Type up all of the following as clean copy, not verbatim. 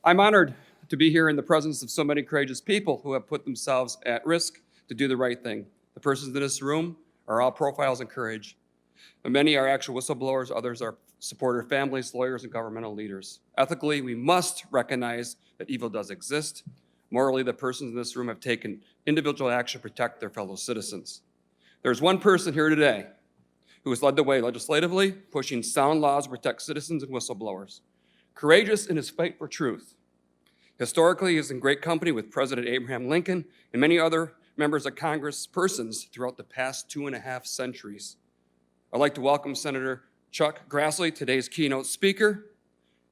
I'm honored to be here in the presence of so many courageous people who have put themselves at risk to do the right thing. The persons in this room are all profiles in courage. Many are actual whistleblowers, others are supporter families, lawyers, and governmental leaders. Ethically, we must recognize that evil does exist. Morally, the persons in this room have taken individual action to protect their fellow citizens. There's one person here today who has led the way legislatively, pushing sound laws to protect citizens and whistleblowers. Courageous in his fight for truth. Historically, he is in great company with President Abraham Lincoln and many other members of Congress persons throughout the past 2.5 centuries. I'd like to welcome Senator Chuck Grassley, today's keynote speaker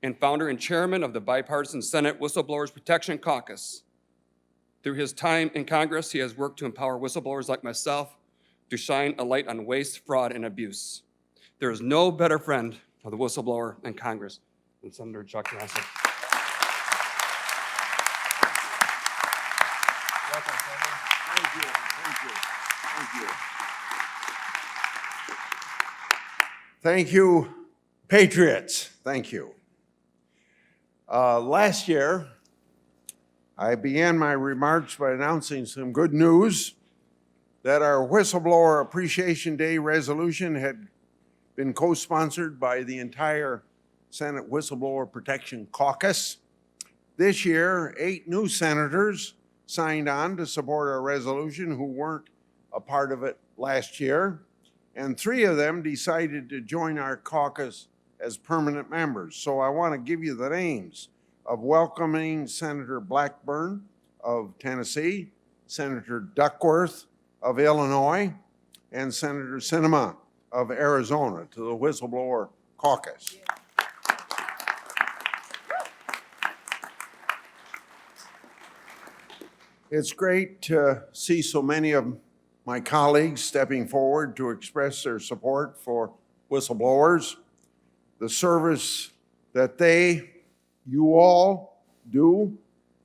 and founder and chairman of the bipartisan Senate Whistleblower Protection Caucus. Through his time in Congress, he has worked to empower whistleblowers like myself to shine a light on waste, fraud, and abuse. There is no better friend of the whistleblower in Congress than Senator Chuck Grassley. Welcome, Senator. Thank you. Thank you, Patriots. Thank you. Last year, I began my remarks by announcing some good news that our Whistleblower Appreciation Day resolution had been co-sponsored by the entire Senate Whistleblower Protection Caucus. This year, 8 new senators signed on to support our resolution who weren't a part of it last year, and 3 of them decided to join our caucus as permanent members. So I want to give you the names of welcoming Senator Blackburn of Tennessee, Senator Duckworth of Illinois, and Senator Sinema of Arizona to the Whistleblower Caucus. It's great to see so many of my colleagues stepping forward to express their support for whistleblowers. The service that you all do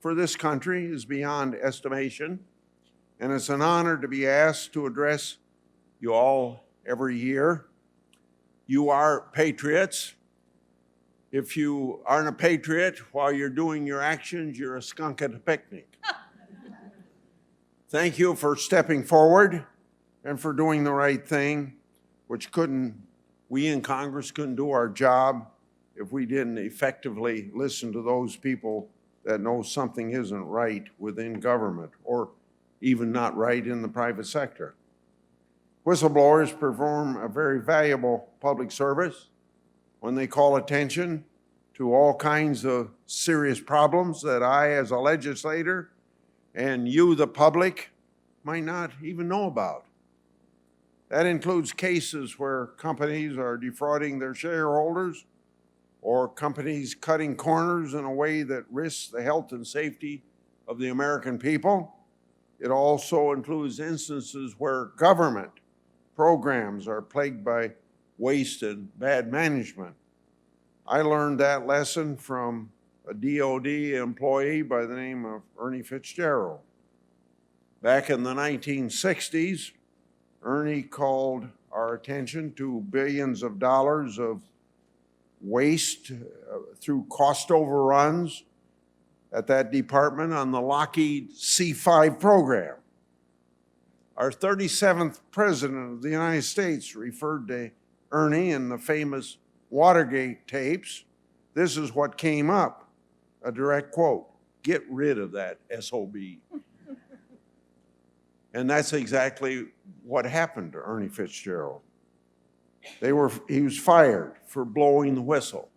for this country is beyond estimation. And it's an honor to be asked to address you all every year. You are patriots. If you aren't a patriot while you're doing your actions, you're a skunk at a picnic. Thank you for stepping forward and for doing the right thing, which we in Congress couldn't do our job if we didn't effectively listen to those people that know something isn't right within government or even not right in the private sector. Whistleblowers perform a very valuable public service when they call attention to all kinds of serious problems that I, as a legislator, and you, the public, might not even know about. That includes cases where companies are defrauding their shareholders or companies cutting corners in a way that risks the health and safety of the American people. It also includes instances where government programs are plagued by waste and bad management. I learned that lesson from a DOD employee by the name of Ernie Fitzgerald. Back in the 1960s, Ernie called our attention to billions of dollars of waste through cost overruns at that department on the Lockheed C-5 program. Our 37th president of the United States referred to Ernie in the famous Watergate tapes. This is what came up, a direct quote: "Get rid of that SOB." And that's exactly what happened to Ernie Fitzgerald. He was fired for blowing the whistle.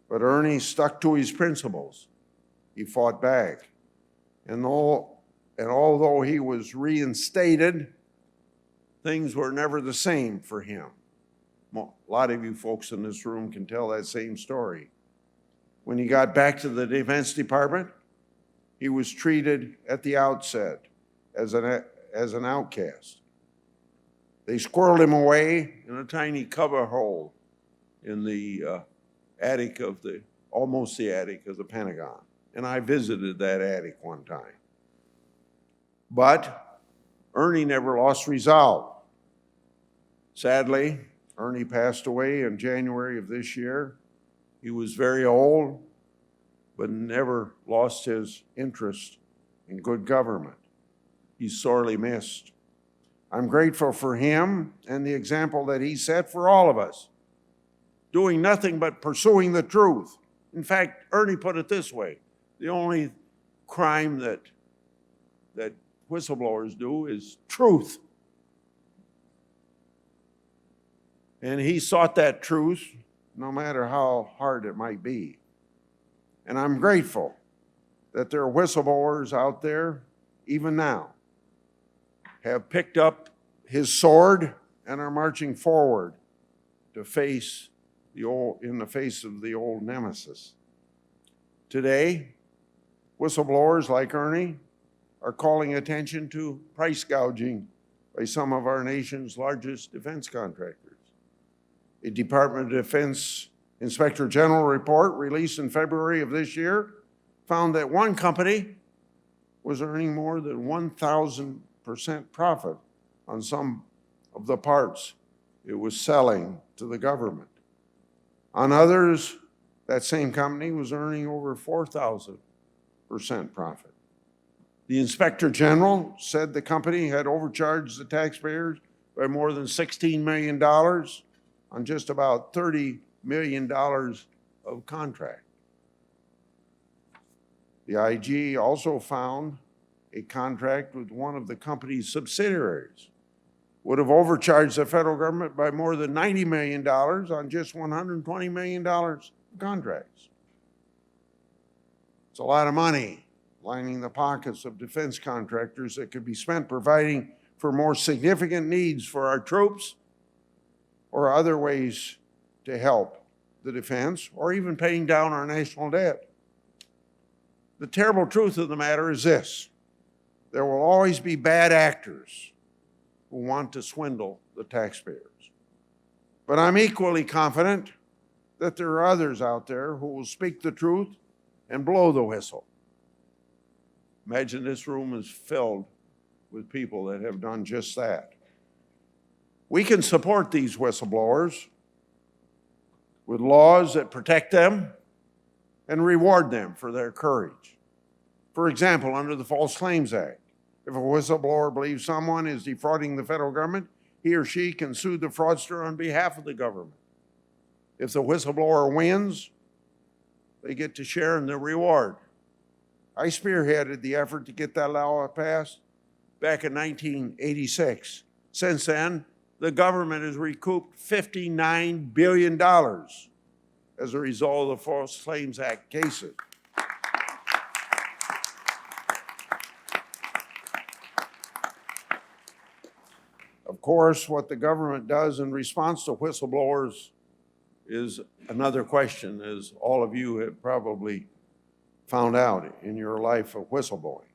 But Ernie stuck to his principles. He fought back. And although he was reinstated, things were never the same for him. A lot of you folks in this room can tell that same story. When he got back to the Defense Department, he was treated at the outset as an outcast. They squirreled him away in a tiny cubby hole in the attic of almost the attic of the Pentagon. And I visited that attic one time. But Ernie never lost resolve. Sadly, Ernie passed away in January of this year. He was very old, but never lost his interest in good government. He's sorely missed. I'm grateful for him and the example that he set for all of us, doing nothing but pursuing the truth. In fact, Ernie put it this way: the only crime that whistleblowers do is truth. And he sought that truth no matter how hard it might be. And I'm grateful that there are whistleblowers out there, even now, have picked up his sword and are marching forward to face in the face of the old nemesis. Today, whistleblowers like Ernie are calling attention to price gouging by some of our nation's largest defense contractors. A Department of Defense Inspector General report released in February of this year found that one company was earning more than 1,000% profit on some of the parts it was selling to the government. On others, that same company was earning over 4,000% profit. The Inspector General said the company had overcharged the taxpayers by more than $16 million on just about $30 million of contract. The IG also found a contract with one of the company's subsidiaries would have overcharged the federal government by more than $90 million on just $120 million of contracts. It's a lot of money lining the pockets of defense contractors that could be spent providing for more significant needs for our troops or other ways to help the defense, or even paying down our national debt. The terrible truth of the matter is this: there will always be bad actors who want to swindle the taxpayers. But I'm equally confident that there are others out there who will speak the truth and blow the whistle. Imagine this room is filled with people that have done just that. We can support these whistleblowers with laws that protect them and reward them for their courage. For example, under the False Claims Act, if a whistleblower believes someone is defrauding the federal government, he or she can sue the fraudster on behalf of the government. If the whistleblower wins, they get to share in the reward. I spearheaded the effort to get that law passed back in 1986. Since then, the government has recouped $59 billion as a result of the False Claims Act cases. Of course, what the government does in response to whistleblowers is another question, as all of you have probably found out in your life of whistleblowing.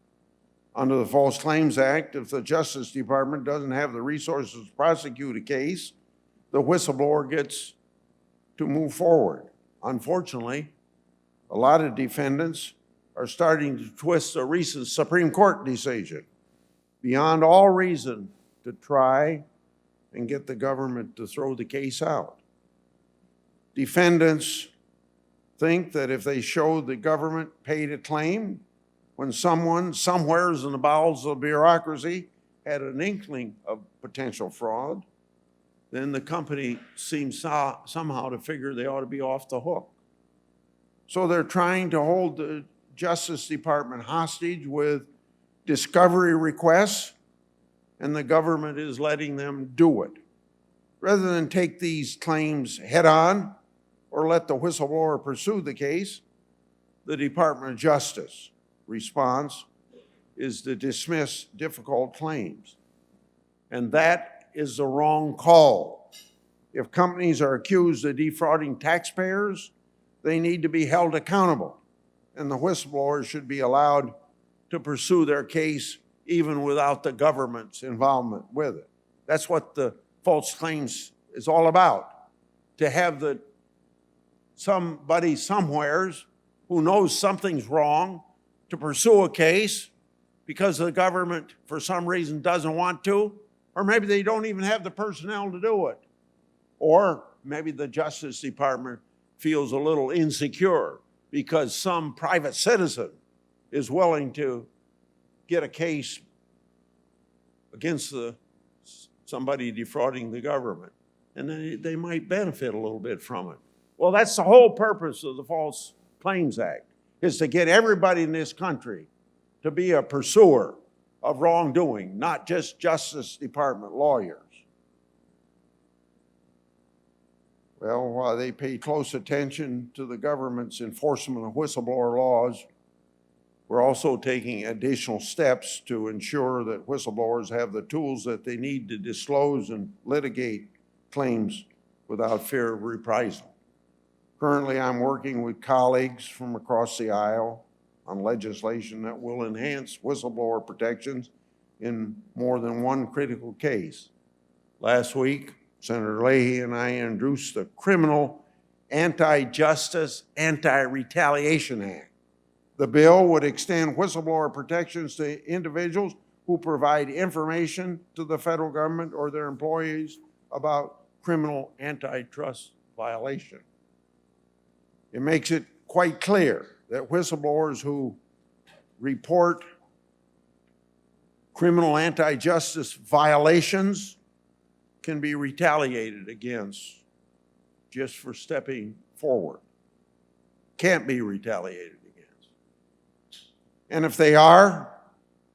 Under the False Claims Act, if the Justice Department doesn't have the resources to prosecute a case, the whistleblower gets to move forward. Unfortunately, a lot of defendants are starting to twist a recent Supreme Court decision beyond all reason to try and get the government to throw the case out. Defendants think that if they show the government paid a claim when someone somewheres in the bowels of bureaucracy had an inkling of potential fraud, then the company seems somehow to figure they ought to be off the hook. So they're trying to hold the Justice Department hostage with discovery requests, and the government is letting them do it. Rather than take these claims head on or let the whistleblower pursue the case, the Department of Justice response is to dismiss difficult claims. And that is the wrong call. If companies are accused of defrauding taxpayers, they need to be held accountable, and the whistleblowers should be allowed to pursue their case even without the government's involvement with it. That's what the false claims is all about, to have somebody somewheres who knows something's wrong to pursue a case because the government for some reason doesn't want to, or maybe they don't even have the personnel to do it. Or maybe the Justice Department feels a little insecure because some private citizen is willing to get a case against somebody defrauding the government. And then they might benefit a little bit from it. Well, that's the whole purpose of the False Claims Act, is to get everybody in this country to be a pursuer of wrongdoing, not just Justice Department lawyers. Well, while they pay close attention to the government's enforcement of whistleblower laws, we're also taking additional steps to ensure that whistleblowers have the tools that they need to disclose and litigate claims without fear of reprisal. Currently, I'm working with colleagues from across the aisle on legislation that will enhance whistleblower protections in more than one critical case. Last week, Senator Leahy and I introduced the Criminal Anti-Justice Anti-Retaliation Act. The bill would extend whistleblower protections to individuals who provide information to the federal government or their employees about criminal antitrust violation. It makes it quite clear that whistleblowers who report criminal anti-justice violations can be retaliated against just for stepping forward. Can't be retaliated against. And if they are,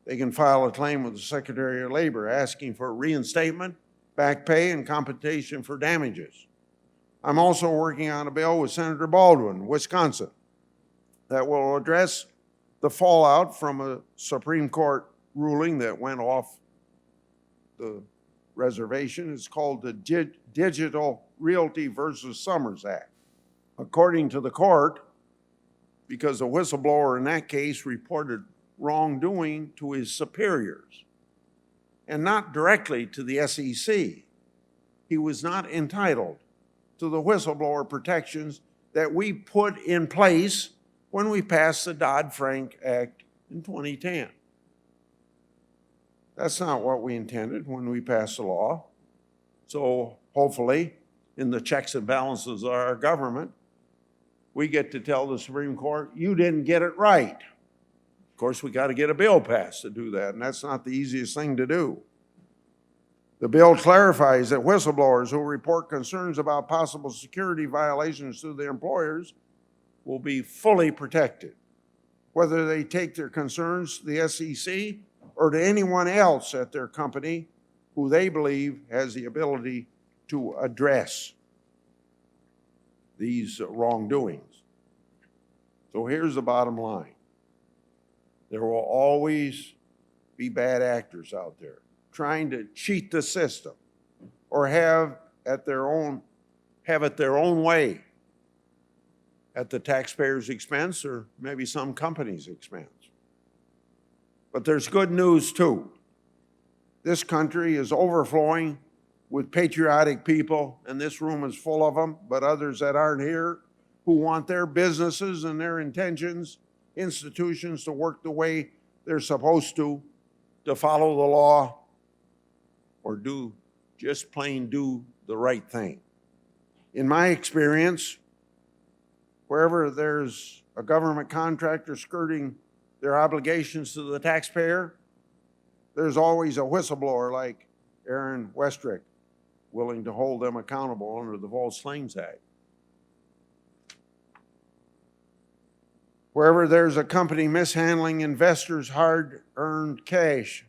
they can file a claim with the Secretary of Labor asking for reinstatement, back pay, and compensation for damages. I'm also working on a bill with Senator Baldwin, Wisconsin, that will address the fallout from a Supreme Court ruling that went off the reservation. It's called the Digital Realty versus Summers Act. According to the court, because a whistleblower in that case reported wrongdoing to his superiors and not directly to the SEC, he was not entitled to the whistleblower protections that we put in place when we passed the Dodd-Frank Act in 2010. That's not what we intended when we passed the law. So hopefully, in the checks and balances of our government, we get to tell the Supreme Court, you didn't get it right. Of course, we got to get a bill passed to do that, and that's not the easiest thing to do. The bill clarifies that whistleblowers who report concerns about possible security violations to their employers will be fully protected, whether they take their concerns to the SEC or to anyone else at their company who they believe has the ability to address these wrongdoings. So here's the bottom line. There will always be bad actors out there trying to cheat the system or have it their own way at the taxpayer's expense or maybe some company's expense. But there's good news too. This country is overflowing with patriotic people, and this room is full of them, but others that aren't here who want their businesses and their institutions to work the way they're supposed to follow the law, or just plain do the right thing. In my experience, wherever there's a government contractor skirting their obligations to the taxpayer, there's always a whistleblower like Aaron Westrick willing to hold them accountable under the False Claims Act. Wherever there's a company mishandling investors' hard-earned cash,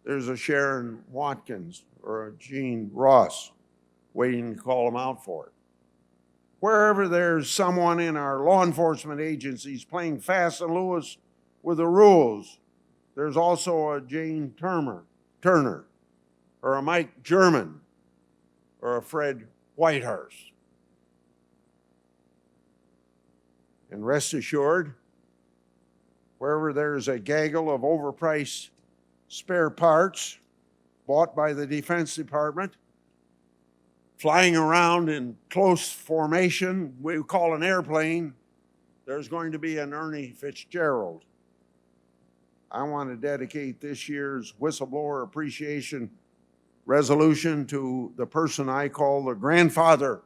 there's a Sharon Watkins or a Gene Ross waiting to call them out for it. Wherever there's someone in our law enforcement agencies playing fast and loose with the rules, there's also a Jane Turner, or a Mike German, or a Fred Whitehurst. And rest assured, wherever there's a gaggle of overpriced spare parts bought by the Defense Department, flying around in close formation, we call an airplane, there's going to be an Ernie Fitzgerald. I want to dedicate this year's Whistleblower Appreciation Resolution to the person I call the grandfather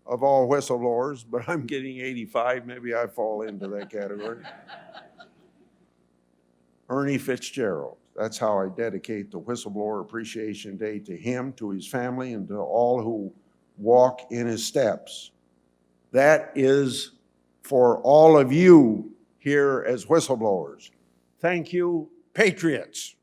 of all whistleblowers, but I'm getting 85. Maybe I fall into that category. Ernie Fitzgerald. That's how I dedicate the Whistleblower Appreciation Day to him, to his family, and to all who walk in his steps. That is for all of you here as whistleblowers. Thank you, patriots.